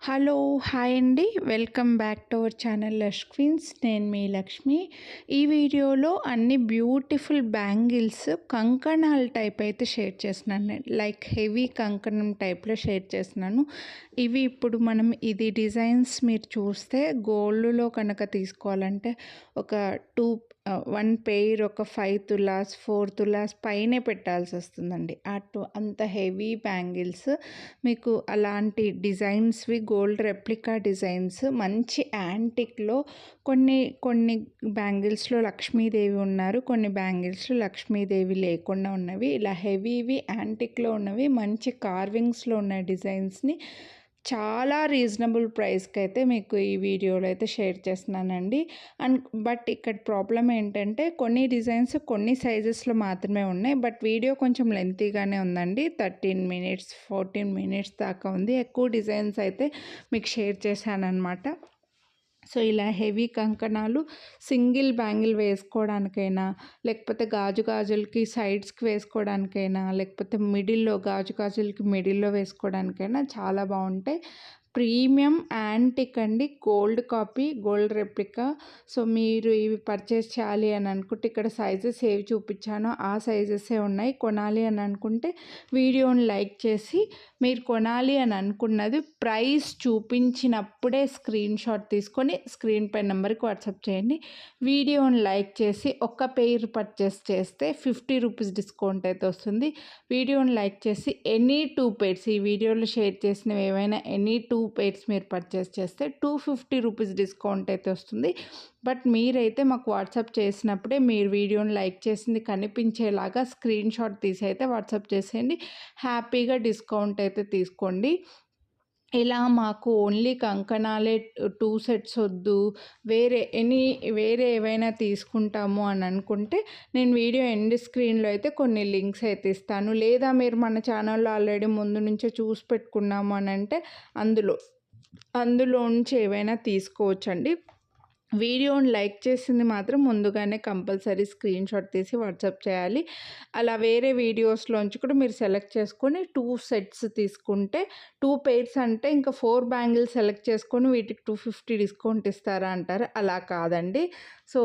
Hello! Hi అండి. Welcome back to our channel lush queens. నేను మీ లక్ష్మి. ఈ వీడియోలో అన్ని బ్యూటిఫుల్ బ్యాంగిల్స్ కంకణాల టైప్ అయితే షేర్ చేస్తున్నాను. లైక్ హెవీ కంకణం టైప్లో షేర్ చేస్తున్నాను. ఇవి ఇప్పుడు మనం ఇది డిజైన్స్ మీరు చూస్తే గోల్డ్లో కనుక తీసుకోవాలంటే ఒక 1 పెయిర్ ఒక 5 తులాస్ 4 తులాస్ పైనే పెట్టాల్సి వస్తుందండి. అంత హెవీ బ్యాంగిల్స్ మీకు అలాంటి డిజైన్స్వి గోల్డ్ రెప్లికా డిజైన్స్ మంచి యాంటిక్లో కొన్ని బ్యాంగిల్స్లో లక్ష్మీదేవి ఉన్నారు, కొన్ని బ్యాంగిల్స్లో లక్ష్మీదేవి లేకుండా ఉన్నవి. ఇలా హెవీవి యాంటిక్లో ఉన్నవి మంచి కార్వింగ్స్లో ఉన్న డిజైన్స్ని చాలా రీజనబుల్ ప్రైస్కి అయితే మీకు ఈ వీడియోలో అయితే షేర్ చేస్తున్నానండి. బట్ ఇక్కడ ప్రాబ్లం ఏంటంటే కొన్ని డిజైన్స్ కొన్ని సైజెస్లో మాత్రమే ఉన్నాయి. బట్ వీడియో కొంచెం లెంతీగానే ఉందండి. 13 మినిట్స్ 14 మినిట్స్ దాకా ఉంది. ఎక్కువ డిజైన్స్ అయితే మీకు షేర్ చేశానన్నమాట. సో ఇలా హెవీ కంకణాలు సింగిల్ బ్యాంగిల్ వేసుకోవడానికైనా, లేకపోతే గాజులకి సైడ్స్కి వేసుకోవడానికైనా, లేకపోతే గాజులకి మిడిల్లో వేసుకోవడానికైనా చాలా బాగుంటాయి. ప్రీమియం యాంటిక్ అండి, gold copy, gold replica. So మీరు ఇవి పర్చేస్ చేయాలి అని అనుకుంటే ఇక్కడ సైజెస్ ఏవి చూపించానో ఆ సైజెసే ఉన్నాయి. కొనాలి అని అనుకుంటే వీడియోని లైక్ చేసి మీరు కొనాలి అని అనుకున్నది ప్రైస్ చూపించినప్పుడే స్క్రీన్ షాట్ తీసుకొని స్క్రీన్ పై నెంబర్కి వాట్సాప్ చేయండి. వీడియోని లైక్ చేసి ఒక్క పెయిర్ పర్చేస్ చేస్తే 50 రూపీస్ డిస్కౌంట్ అయితే వస్తుంది. వీడియోని లైక్ చేసి ఎనీ 2 పెయిర్స్, ఈ వీడియోలో షేర్ చేసినవి ఏవైనా ఎనీ 2 పెయిర్స్ మీరు పర్చేస్ చేస్తే 250 రూపీస్ డిస్కౌంట్ అయితే వస్తుంది. బట్ మీరైతే మాకు వాట్సాప్ చేసినప్పుడే మీరు వీడియోని లైక్ చేసింది కనిపించేలాగా స్క్రీన్ షాట్ తీసి అయితే వాట్సాప్ చేసేయండి. హ్యాపీగా డిస్కౌంట్ అయితే తీసుకోండి. ఇలా మాకు ఓన్లీ కంకణాలే 2 సెట్స్ వద్దు, వేరే ఏవైనా తీసుకుంటాము అని అనుకుంటే నేను వీడియో ఎండ్ స్క్రీన్లో అయితే కొన్ని లింక్స్ అయితే ఇస్తాను. లేదా మీరు మన ఛానల్లో ఆల్రెడీ ముందు నుంచే చూసి పెట్టుకున్నాము అని అంటే అందులో నుంచి ఏవైనా తీసుకోవచ్చండి. వీడియోని లైక్ చేసింది మాత్రం ముందుగానే కంపల్సరీ స్క్రీన్ షాట్ తీసి వాట్సాప్ చేయాలి. అలా వేరే వీడియోస్లోంచి కూడా మీరు సెలెక్ట్ చేసుకొని 2 సెట్స్ తీసుకుంటే 2 పెయిర్స్ అంటే ఇంకా 4 బ్యాంగిల్స్ సెలెక్ట్ చేసుకొని వీటికి 250 డిస్కౌంట్ ఇస్తారా అంటారు. అలా కాదండి. సో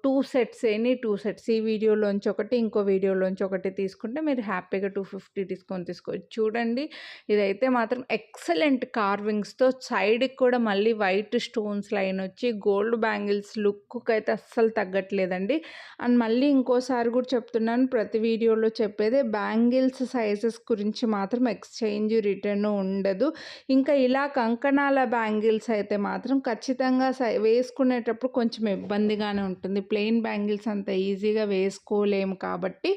2 సెట్స్, ఎనీ 2 సెట్స్, ఈ వీడియోలోంచి ఒకటి ఇంకో వీడియోలోంచి ఒకటి తీసుకుంటే మీరు హ్యాపీగా 250 డిస్కౌంట్ తీసుకోవచ్చు. చూడండి, ఇదైతే మాత్రం ఎక్సలెంట్ కార్వింగ్స్తో సైడ్కి కూడా మళ్ళీ వైట్ స్టోన్స్ లైన్ వచ్చి గోల్డ్ బ్యాంగిల్స్ లుక్కి అయితే అస్సలు తగ్గట్లేదండి. అండ్ మళ్ళీ ఇంకోసారి కూడా చెప్తున్నాను, ప్రతి వీడియోలో చెప్పేదే బ్యాంగిల్స్ సైజెస్ గురించి మాత్రం ఎక్స్చేంజ్ రిటర్న్ ఉండదు. ఇంకా ఇలా కంకణాల బ్యాంగిల్స్ అయితే మాత్రం ఖచ్చితంగా వేసుకునేటప్పుడు కొంచెం ఇబ్బందిగానే ఉంటుంది. ప్లెయిన్ బ్యాంగిల్స్ అంత ఈజీగా వేసుకోలేము కాబట్టి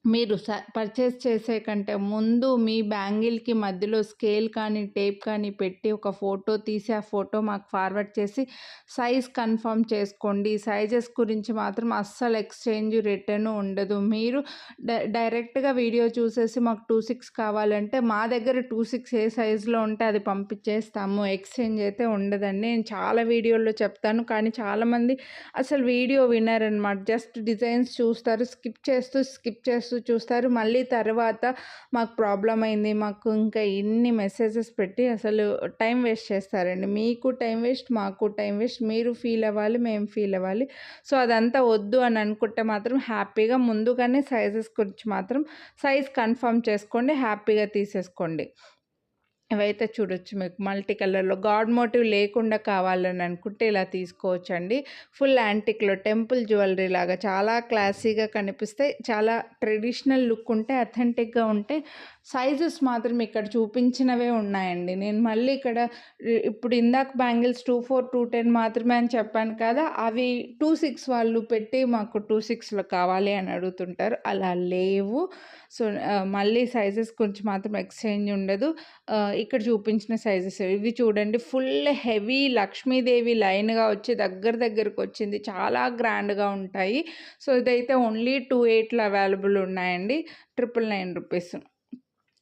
మీరు పర్చేస్ చేసే కంటే ముందు మీ బ్యాంగిల్కి మధ్యలో స్కేల్ కానీ టేప్ కానీ పెట్టి ఒక ఫోటో తీసి ఆ ఫోటో మాకు ఫార్వర్డ్ చేసి సైజ్ కన్ఫర్మ్ చేసుకోండి. సైజెస్ గురించి మాత్రం అస్సలు ఎక్స్చేంజ్ రిటర్న్ ఉండదు. మీరు డైరెక్ట్గా వీడియో చూసేసి మాకు 26 కావాలంటే మా దగ్గర 26 ఏ సైజులో ఉంటే అది పంపించేస్తాము. ఎక్స్చేంజ్ అయితే ఉండదండి. నేను చాలా వీడియోల్లో చెప్తాను, కానీ చాలామంది అసలు వీడియో వినరనమాట. జస్ట్ డిజైన్స్ చూస్తారు, స్కిప్ చేస్తూ చూస్తారు. మళ్ళీ తర్వాత మాకు ప్రాబ్లం అయింది, మాకు ఇంకా ఇన్ని మెసేజెస్ పెట్టి అసలు టైం వేస్ట్ చేస్తారండి. మీకు టైం వేస్ట్, మాకు టైం వేస్ట్. మీరు ఫీల్ అవ్వాలి, మేము ఫీల్ అవ్వాలి. సో అదంతా వద్దు అని అనుకుంటే మాత్రం హ్యాపీగా ముందుగానే సైజెస్ గురించి మాత్రం సైజ్ కన్ఫర్మ్ చేసుకోండి, హ్యాపీగా తీసేసుకోండి. ఇవైతే చూడొచ్చు, మీకు మల్టీ కలర్లో గాడ్ మోటివ్ లేకుండా కావాలని అనుకుంటే ఇలా తీసుకోవచ్చండి. ఫుల్ యాంటిక్లో టెంపుల్ జ్యువెలరీ లాగా చాలా క్లాసీగా కనిపిస్తాయి. చాలా ట్రెడిషనల్ లుక్ ఉంటాయి, అథెంటిక్గా ఉంటాయి. సైజెస్ మాత్రం ఇక్కడ చూపించినవే ఉన్నాయండి. నేను మళ్ళీ ఇక్కడ ఇప్పుడు ఇందాక బ్యాంగిల్స్ 24, 210 మాత్రమే అని చెప్పాను కదా, అవి 26 వాళ్ళు పెట్టి మాకు 26లో కావాలి అని అడుగుతుంటారు. అలా లేవు. సో మళ్ళీ సైజెస్ గురించి మాత్రం ఎక్స్చేంజ్ ఉండదు. ఇక్కడ చూపించిన సైజెస్ ఇవి చూడండి. ఫుల్ హెవీ లక్ష్మీదేవి లైన్గా వచ్చి దగ్గరకు వచ్చింది, చాలా గ్రాండ్గా ఉంటాయి. సో ఇదైతే ఓన్లీ 28లో అవైలబుల్ ఉన్నాయండి, 999 రూపీస్.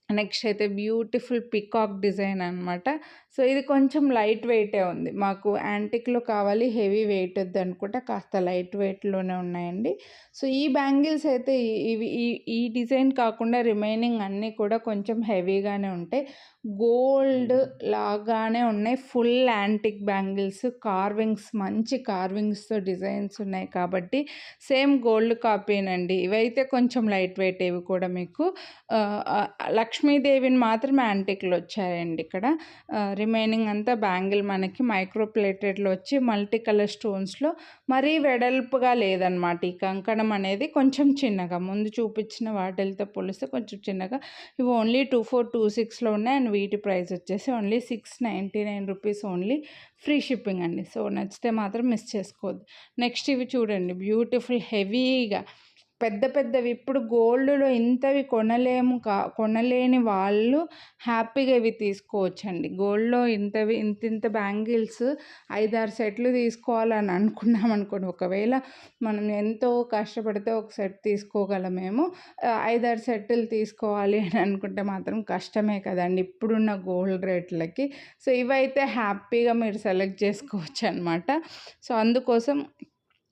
నెక్స్ట్ అయితే బ్యూటిఫుల్ పికాక్ డిజైన్ అనమాట. సో ఇది కొంచెం లైట్ వెయిటే ఉంది. మాకు యాంటిక్లో కావాలి, హెవీ వెయిట్ వద్దు అనుకుంటే కాస్త లైట్ వెయిట్లోనే ఉన్నాయండి. సో ఈ బ్యాంగిల్స్ అయితే ఇవి ఈ డిజైన్ కాకుండా రిమైనింగ్ అన్నీ కూడా కొంచెం హెవీగానే ఉంటాయి. గోల్డ్ లాగానే ఉన్నాయి. ఫుల్ యాంటిక్ బ్యాంగిల్స్, కార్వింగ్స్, మంచి కార్వింగ్స్‌తో డిజైన్స్ ఉన్నాయి కాబట్టి సేమ్ గోల్డ్ కాపీనండి. ఇవైతే కొంచెం లైట్ వెయిట్, ఇవి కూడా మీకు లక్ష్మీదేవిని మాత్రమే యాంటిక్‌లో వచ్చాయండి ఇక్కడ. రిమైనింగ్ అంతా బ్యాంగిల్ మనకి మైక్రో ప్లేటెడ్‌లో వచ్చి మల్టీ కలర్ స్టోన్స్‌లో మరీ వెడల్పుగా లేదనమాట. ఈ కంకణం అనేది కొంచెం చిన్నగా, ముందు చూపించిన వాటిలతో పోలిస్తే కొంచెం చిన్నగా. ఇవి ఓన్లీ 2426లో ఉన్నాయి అండ్ వీటి ప్రైస్ వచ్చేసి only 699 rupees only, free shipping అండి. సో నచ్చితే మాత్రం మిస్ చేసుకోవద్దు. నెక్స్ట్ ఇవి చూడండి, బ్యూటిఫుల్ హెవీగా పెద్ద పెద్దవి. ఇప్పుడు గోల్డ్‌లో ఇంతవి కొనలేని వాళ్ళు హ్యాపీగా ఇవి తీసుకోవచ్చండి. గోల్డ్‌లో ఇంతవి ఇంతింత బ్యాంగిల్స్ 5, 6 సెట్లు తీసుకోవాలని అనుకున్నామనుకోండి, ఒకవేళ మనం ఎంతో కష్టపడితే ఒక సెట్ తీసుకోగలమేమో. 5, 6 సెట్టులు తీసుకోవాలి అని అనుకుంటే మాత్రం కష్టమే కదండి ఇప్పుడున్న గోల్డ్ రేట్లకి. సో ఇవైతే హ్యాపీగా మీరు సెలెక్ట్ చేసుకోవచ్చు అనమాట. సో అందుకోసం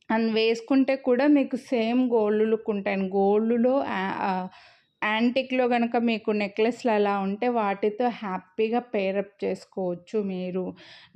అండ్ వేసుకుంటే కూడా మీకు సేమ్ గోల్డ్ లుక్ ఉంటాయి. గోల్డ్‌లో యాంటిక్‌లో గనక మీకు నెక్లెస్‌లు అలా ఉంటే వాటితో హ్యాపీగా పేరప్ చేసుకోవచ్చు మీరు.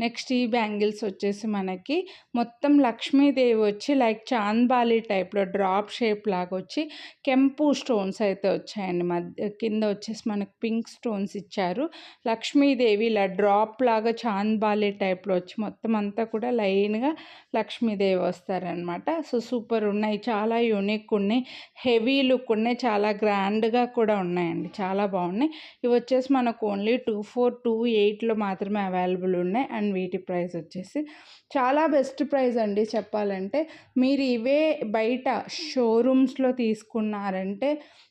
నెక్స్ట్ ఈ బ్యాంగిల్స్ వచ్చేసి మనకి మొత్తం లక్ష్మీదేవి వచ్చి లైక్ చాంద్బాలి టైప్‌లో డ్రాప్ షేప్ లాగా వచ్చి కెంపు స్టోన్స్ అయితే వచ్చాయండి. కింద వచ్చేసి మనకి పింక్ స్టోన్స్ ఇచ్చారు. లక్ష్మీదేవి ఇలా డ్రాప్ లాగా చాంద్బాలి టైప్‌లో వచ్చి మొత్తం అంతా కూడా లైన్‌గా లక్ష్మీదేవి వస్తారనమాట. సో సూపర్ ఉన్నాయి, చాలా యూనిక్ ఉన్నాయి, హెవీ లుక్ ఉన్నాయి, చాలా గ్రాండ్‌గా కూడా ఉన్నాయండి, చాలా బాగున్నాయి. ఇవి వచ్చేసి మనకు ఓన్లీ 2428లో మాత్రమే అవైలబుల్ ఉన్నాయి అండ్ వీటి ప్రైస్ వచ్చేసి చాలా బెస్ట్ ప్రైస్ అండి చెప్పాలంటే. మీరు ఇవే బయట షోరూమ్స్లో తీసుకున్నారంటే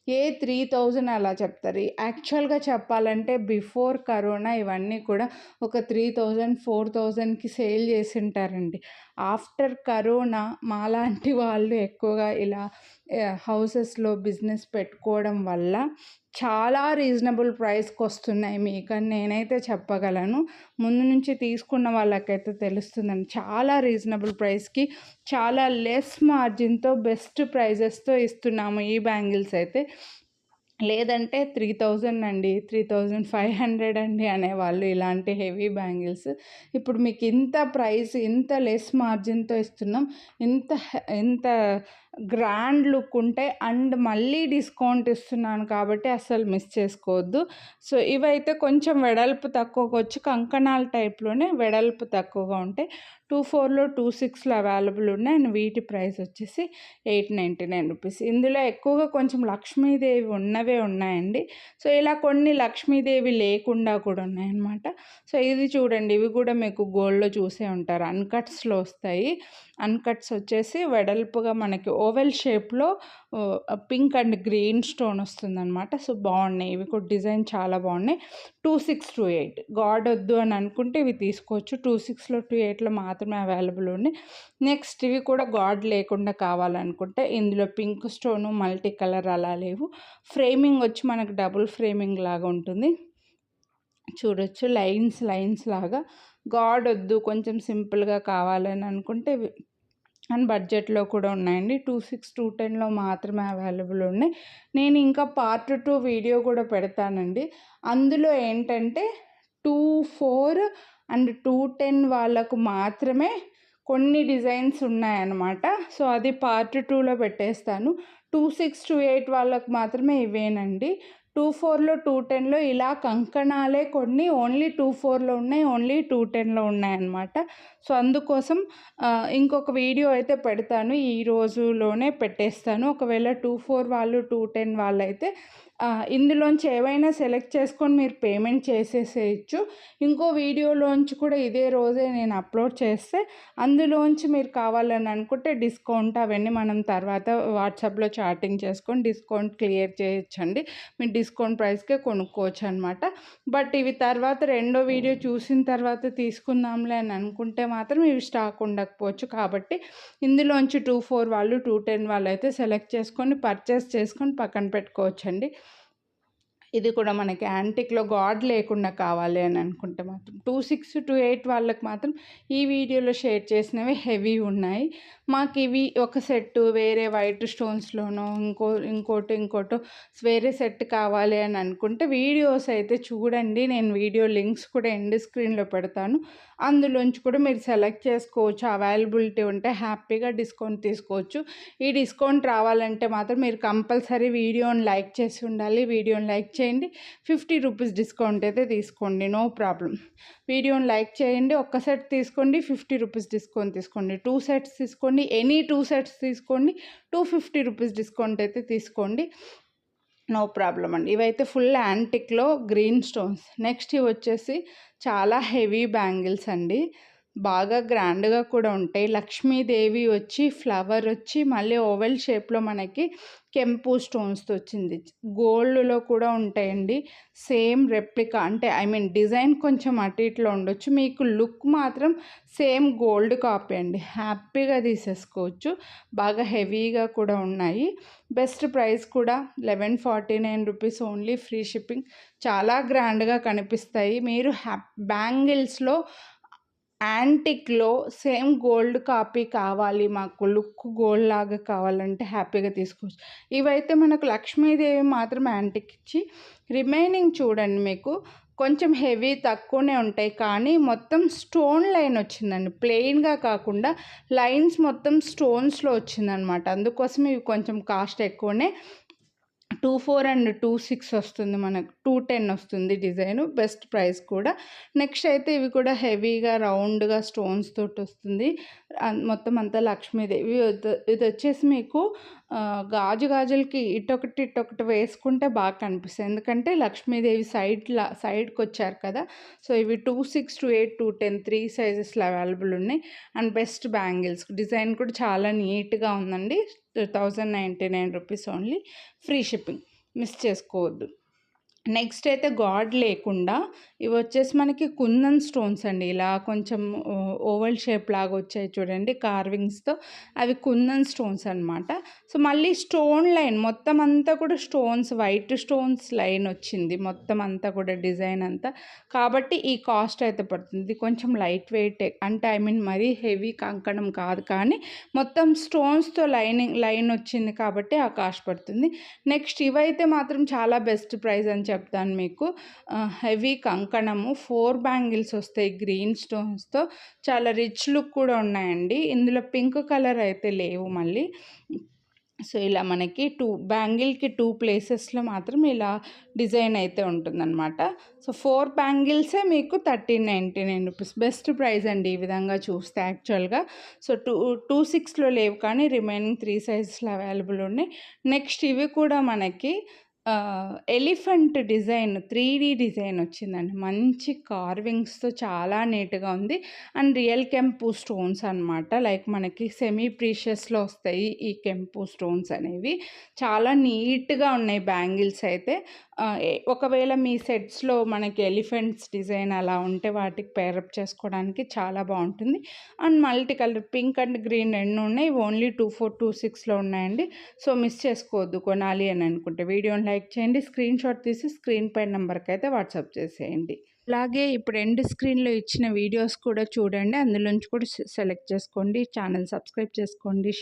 3000 అలా చెప్తారు. యాక్చువల్గా చెప్పాలంటే బిఫోర్ కరోనా ఇవన్నీ కూడా ఒక 3000, 4000కి సేల్ చేసి ఉంటారండి. ఆఫ్టర్ కరోనా మాలాంటి వాళ్ళు ఎక్కువగా ఇలా హౌసెస్లో బిజినెస్ పెట్టుకోవడం వల్ల చాలా రీజనబుల్ ప్రైస్కి వస్తున్నాయి మీకని నేనైతే చెప్పగలను. ముందు నుంచి తీసుకున్న వాళ్ళకైతే తెలుస్తుందండి. చాలా రీజనబుల్ ప్రైస్కి, చాలా లెస్ మార్జిన్తో బెస్ట్ ప్రైజెస్తో ఇస్తున్నాము ఈ బ్యాంగిల్స్ అయితే. లేదంటే 3000 అండి, 3500 అండి అనేవాళ్ళు ఇలాంటి హెవీ బ్యాంగిల్స్. ఇప్పుడు మీకు ఇంత ప్రైస్, ఇంత లెస్ మార్జిన్తో ఇస్తున్నాం, ఇంత గ్రాండ్ లుక్ ఉంటే అండ్ మళ్ళీ డిస్కౌంట్ ఇస్తున్నాను కాబట్టి అస్సలు మిస్ చేసుకోవద్దు. సో ఇవైతే కొంచెం వెడల్పు తక్కువగా వచ్చి కంకణాల టైప్లోనే వెడల్పు తక్కువగా ఉంటాయి. 24లో 26లో అవైలబుల్ ఉన్నాయి అండ్ వీటి ప్రైస్ వచ్చేసి 899 రూపీస్. ఇందులో ఎక్కువగా కొంచెం లక్ష్మీదేవి ఉన్నవే ఉన్నాయండి. సో ఇలా కొన్ని లక్ష్మీదేవి లేకుండా కూడా ఉన్నాయన్నమాట. సో ఇది చూడండి, ఇవి కూడా మీకు గోల్డ్లో చూసే ఉంటారు, అన్కట్స్లో వస్తాయి. అన్కట్స్ వచ్చేసి వెడల్పుగా మనకి ఓవెల్ షేప్లో పింక్ అండ్ గ్రీన్ స్టోన్ వస్తుందన్నమాట. సో బాగున్నాయి, ఇవి కూడా డిజైన్ చాలా బాగున్నాయి. 2628 గాడ్ వద్దు అని అనుకుంటే ఇవి తీసుకోవచ్చు. 26లో 28లో మాత్రమే అవైలబుల్ ఉన్నాయి. నెక్స్ట్ ఇవి కూడా గాడ్ లేకుండా కావాలనుకుంటే ఇందులో పింక్ స్టోను మల్టీ కలర్ అలా లేవు. ఫ్రేమింగ్ వచ్చి మనకు డబుల్ ఫ్రేమింగ్ లాగా ఉంటుంది, చూడొచ్చు, లైన్స్ లాగా. గాడ్ వద్దు, కొంచెం సింపుల్గా కావాలని అనుకుంటే అండ్ బడ్జెట్లో కూడా ఉన్నాయండి. 26, 210లో మాత్రమే అవైలబుల్ ఉన్నాయి. నేను ఇంకా పార్ట్ 2 వీడియో కూడా పెడతానండి. అందులో ఏంటంటే 24 అండ్ 210 వాళ్ళకు మాత్రమే కొన్ని డిజైన్స్ ఉన్నాయన్నమాట. సో అది పార్ట్ 2లో పెట్టేస్తాను. 26, 28 వాళ్ళకు మాత్రమే ఇవేనండి. 24లో 210లో ఇలా కంకణాలే కొన్ని ఓన్లీ 24లో ఉన్నాయి, ఓన్లీ 210లో ఉన్నాయన్నమాట. సో అందుకోసం ఇంకొక వీడియో అయితే పెడతాను, ఈ రోజులోనే పెట్టేస్తాను. ఒకవేళ 24 వాళ్ళు 210 వాళ్ళైతే ఇందులోంచి ఏవైనా సెలెక్ట్ చేసుకొని మీరు పేమెంట్ చేసేసేయచ్చు. ఇంకో వీడియోలోంచి కూడా ఇదే రోజే నేను అప్లోడ్ చేస్తే అందులోంచి మీరు కావాలని అనుకుంటే డిస్కౌంట్ అవన్నీ మనం తర్వాత వాట్సాప్లో చాటింగ్ చేసుకొని డిస్కౌంట్ క్లియర్ చేయొచ్చండి. మీరు డిస్కౌంట్ ప్రైస్కే కొనుక్కోవచ్చు అనమాట. బట్ ఇవి తర్వాత రెండో వీడియో చూసిన తర్వాత తీసుకుందాంలే అని అనుకుంటే మాత్రం ఇవి స్టాక్ ఉండకపోవచ్చు. కాబట్టి ఇందులోంచి 24 వాళ్ళు 210 వాళ్ళు అయితే సెలెక్ట్ చేసుకొని పర్చేస్ చేసుకొని పక్కన పెట్టుకోవచ్చండి. ఇది కూడా మనకి యాంటిక్‌లో గాడ్ లేకుండా కావాలి అని అనుకుంటే మాత్రం 26-28 వాళ్ళకి మాత్రం ఈ వీడియోలో షేర్ చేసినవి హెవీ ఉన్నాయి. మాకు ఇవి ఒక సెట్టు వేరే వైట్ స్టోన్స్‌లోనో ఇంకోటో వేరే సెట్ కావాలి అని అనుకుంటే వీడియోస్ అయితే చూడండి. నేను వీడియో లింక్స్ కూడా ఎండ్ స్క్రీన్‌లో పెడతాను. అందులోంచి కూడా మీరు సెలెక్ట్ చేసుకోవచ్చు. అవైలబిలిటీ ఉంటే హ్యాపీగా డిస్కౌంట్ తీసుకోవచ్చు. ఈ డిస్కౌంట్ రావాలంటే మాత్రం మీరు కంపల్సరీ వీడియోని లైక్ చేసి ఉండాలి. వీడియోని లైక్ చేయండి. 50 రూపీస్ డిస్కౌంట్ అయితే తీసుకోండి, నో ప్రాబ్లం. వీడియోని లైక్ చేయండి. ఒక్క సెట్ తీసుకోండి, 50 రూపీస్ డిస్కౌంట్ తీసుకోండి. 2 సెట్స్ తీసుకోండి, ఎనీ 2 సెట్స్ తీసుకోండి, 250 రూపీస్ డిస్కౌంట్ అయితే తీసుకోండి, నో ప్రాబ్లం అండి. ఇవైతే ఫుల్ యాంటిక్‌లో గ్రీన్ స్టోన్స్. నెక్స్ట్ ఇవి వచ్చేసి చాలా హెవీ బ్యాంగిల్స్ అండి. బాగా గ్రాండ్‌గా కూడా ఉంటాయి. లక్ష్మీదేవి వచ్చి ఫ్లవర్ వచ్చి మళ్ళీ ఓవెల్ షేప్‌లో మనకి కెంపు స్టోన్స్‌తో వచ్చింది. గోల్డ్‌లో కూడా ఉంటాయండి. సేమ్ రెప్లికా అంటే డిజైన్ కొంచెం అటు ఇటులో ఉండొచ్చు. మీకు లుక్ మాత్రం సేమ్ గోల్డ్ కాపీ అండి. హ్యాపీగా తీసేసుకోవచ్చు. బాగా హెవీగా కూడా ఉన్నాయి. బెస్ట్ ప్రైస్ కూడా 1149 రూపీస్ ఓన్లీ, ఫ్రీ షిప్పింగ్. చాలా గ్రాండ్‌గా కనిపిస్తాయి. మీరు బ్యాంగిల్స్‌లో యాంటిక్‌లో సేమ్ గోల్డ్ కాపీ కావాలి, మాకు లుక్ గోల్డ్ లాగా కావాలంటే హ్యాపీగా తీసుకోవచ్చు. ఇవైతే మనకు లక్ష్మీదేవి మాత్రం యాంటిక్ ఇచ్చి, రిమైనింగ్ చూడండి మీకు కొంచెం హెవీ తక్కువనే ఉంటాయి, కానీ మొత్తం స్టోన్ లైన్ వచ్చిందండి. ప్లెయిన్గా కాకుండా లైన్స్ మొత్తం స్టోన్స్లో వచ్చిందనమాట. అందుకోసం ఇవి కొంచెం కాస్ట్ ఎక్కువనే. 24 అండ్ 26 వస్తుంది, మనకు 210 వస్తుంది డిజైను. బెస్ట్ ప్రైస్ కూడా. నెక్స్ట్ అయితే ఇవి కూడా హెవీగా రౌండ్గా స్టోన్స్ తోటి వస్తుంది. మొత్తం అంతా లక్ష్మీదేవి. ఇది వచ్చేసి మీకు గాజులకి ఇటొకటి వేసుకుంటే బాగా కనిపిస్తుంది. ఎందుకంటే లక్ష్మీదేవి సైడ్కి వచ్చారు కదా. సో ఇవి 26, 28, 210 3 సైజెస్లో అవైలబుల్ ఉన్నాయి. And best bangles. డిజైన్ కూడా చాలా నీట్గా ఉందండి. 1099 rupees only, free shipping. Miss చేసుకోవద్దు. నెక్స్ట్ అయితే గాడ్ లేకుండా ఇవి వచ్చేసి మనకి కుందన్ స్టోన్స్ అండి. ఇలా కొంచెం ఓవల్ షేప్ లాగా వచ్చాయి చూడండి కార్వింగ్స్తో. అవి కుందన్ స్టోన్స్ అనమాట. సో మళ్ళీ స్టోన్ లైన్ మొత్తం అంతా కూడా స్టోన్స్, వైట్ స్టోన్స్ లైన్ వచ్చింది మొత్తం అంతా కూడా డిజైన్ అంతా. కాబట్టి ఈ కాస్ట్ అయితే పడుతుంది. ఇది కొంచెం లైట్ వెయిట్ అంటే మరీ హెవీ కంకణం కాదు, కానీ మొత్తం స్టోన్స్తో లైన్ వచ్చింది కాబట్టి ఆ కాస్ట్ పడుతుంది. నెక్స్ట్ ఇవైతే మాత్రం చాలా బెస్ట్ ప్రైస్ అని చెప్తాను మీకు. హెవీ కంకణము 4 బ్యాంగిల్స్ వస్తాయి గ్రీన్ స్టోన్స్తో. చాలా రిచ్ లుక్ కూడా ఉన్నాయండి. ఇందులో పింక్ కలర్ అయితే లేవు మళ్ళీ. సో ఇలా మనకి బ్యాంగిల్కి 2 ప్లేసెస్లో మాత్రం ఇలా డిజైన్ అయితే ఉంటుందన్నమాట. సో 4 బ్యాంగిల్సే మీకు 1399 రూపీస్. బెస్ట్ ప్రైస్ అండి ఈ విధంగా చూస్తే యాక్చువల్గా. సో 26లో లేవు, కానీ రిమైనింగ్ 3 సైజెస్లో అవైలబుల్ ఉన్నాయి. నెక్స్ట్ ఇవి కూడా మనకి ఎలిఫెంట్ డిజైన్ 3D డిజైన్ వచ్చిందండి. మంచి కార్వింగ్స్తో చాలా నీట్గా ఉంది. అండ్ రియల్ కెంపు స్టోన్స్ అనమాట. లైక్ మనకి సెమీ ప్రీషియస్లో వస్తాయి ఈ కెంపు స్టోన్స్ అనేవి. చాలా నీట్గా ఉన్నాయి బ్యాంగిల్స్ అయితే. ఒకవేళ మీ సెట్స్లో మనకి ఎలిఫెంట్స్ డిజైన్ అలా ఉంటే వాటికి పేరప్ చేసుకోవడానికి చాలా బాగుంటుంది. And multi colour pink and green 2 ఉన్నాయి. ఓన్లీ 24, 26లో ఉన్నాయండి. సో మిస్ చేసుకోవద్దు కొనాలి అని అనుకుంటే. వీడియోని లైక్ చేయండి, స్క్రీన్ షాట్ తీసి స్క్రీన్ పై నెంబర్కి అయితే వాట్సాప్ చేసేయండి. అలాగే ఇప్పుడు ఎండ్ స్క్రీన్లో ఇచ్చిన వీడియోస్ కూడా చూడండి. అందులోంచి కూడా సెలెక్ట్ చేసుకోండి. ఛానల్ సబ్స్క్రైబ్ చేసుకోండి.